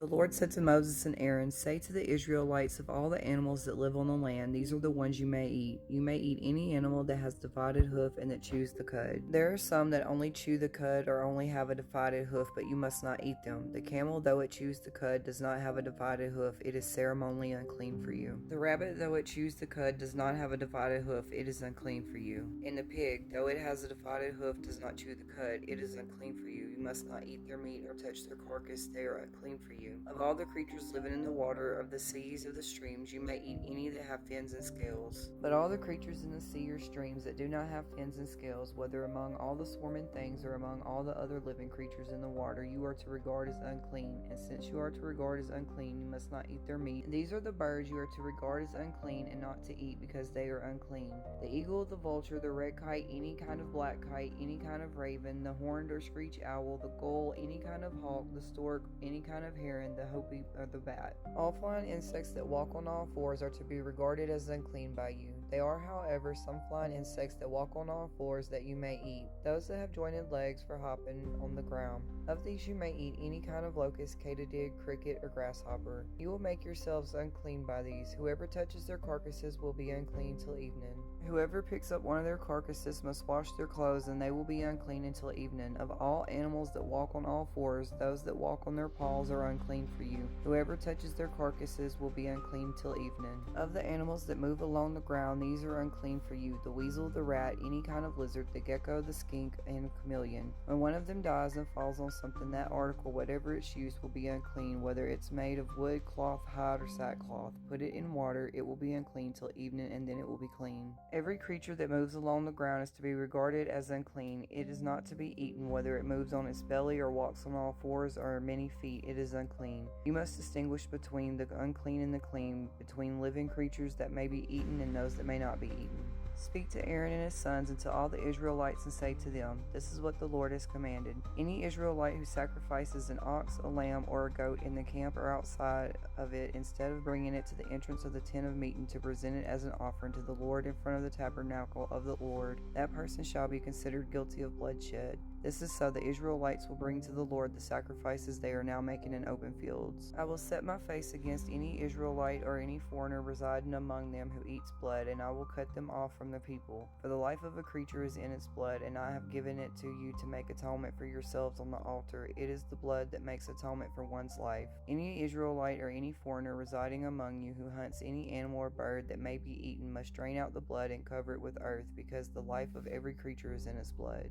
The Lord said to Moses and Aaron, "Say to the Israelites, of all the animals that live on the land, these are the ones you may eat. You may eat any animal that has divided hoof and that chews the cud. There are some that only chew the cud or only have a divided hoof, but you must not eat them. The camel, though it chews the cud, does not have a divided hoof. It is ceremonially unclean for you. The rabbit, though it chews the cud, does not have a divided hoof. It is unclean for you. And the pig, though it has a divided hoof, does not chew the cud. It is unclean for you. You must not eat their meat or touch their carcass. They are unclean for you. Of all the creatures living in the water, of the seas, of the streams, you may eat any that have fins and scales. But all the creatures in the sea or streams that do not have fins and scales, whether among all the swarming things or among all the other living creatures in the water, you are to regard as unclean. And since you are to regard as unclean, you must not eat their meat. And these are the birds you are to regard as unclean and not to eat, because they are unclean: the eagle, the vulture, the red kite, any kind of black kite, any kind of raven, the horned or screech owl, the gull, any kind of hawk, the stork, any kind of heron, the hopi, or the bat. All flying insects that walk on all fours are to be regarded as unclean by you. There are, however, some flying insects that walk on all fours that you may eat, those that have jointed legs for hopping on the ground. Of these you may eat any kind of locust, katydid, cricket, or grasshopper. You will make yourselves unclean by these. Whoever touches their carcasses will be unclean till evening. Whoever picks up one of their carcasses must wash their clothes, and they will be unclean until evening. Of all animals that walk on all fours, those that walk on their paws are unclean for you. Whoever touches their carcasses will be unclean till evening. Of the animals that move along the ground, these are unclean for you: the weasel, the rat, any kind of lizard, the gecko, the skink, and chameleon. When one of them dies and falls on something, that article, whatever its use, will be unclean, whether it's made of wood, cloth, hide, or sackcloth. Put it in water, it will be unclean till evening, and then it will be clean. Every creature that moves along the ground is to be regarded as unclean. It is not to be eaten, whether it moves on its belly or walks on all fours or many feet. It is unclean. You must distinguish between the unclean and the clean, between living creatures that may be eaten and those that may not be eaten. Speak to Aaron and his sons and to all the Israelites and say to them, this is what the Lord has commanded. Any Israelite who sacrifices an ox, a lamb, or a goat in the camp or outside of it, instead of bringing it to the entrance of the tent of meeting to present it as an offering to the Lord in front of the tabernacle of the Lord, that person shall be considered guilty of bloodshed. This is so the Israelites will bring to the Lord the sacrifices they are now making in open fields. I will set my face against any Israelite or any foreigner residing among them who eats blood, and I will cut them off from the people. For the life of a creature is in its blood, and I have given it to you to make atonement for yourselves on the altar. It is the blood that makes atonement for one's life. Any Israelite or any foreigner residing among you who hunts any animal or bird that may be eaten must drain out the blood and cover it with earth, because the life of every creature is in its blood.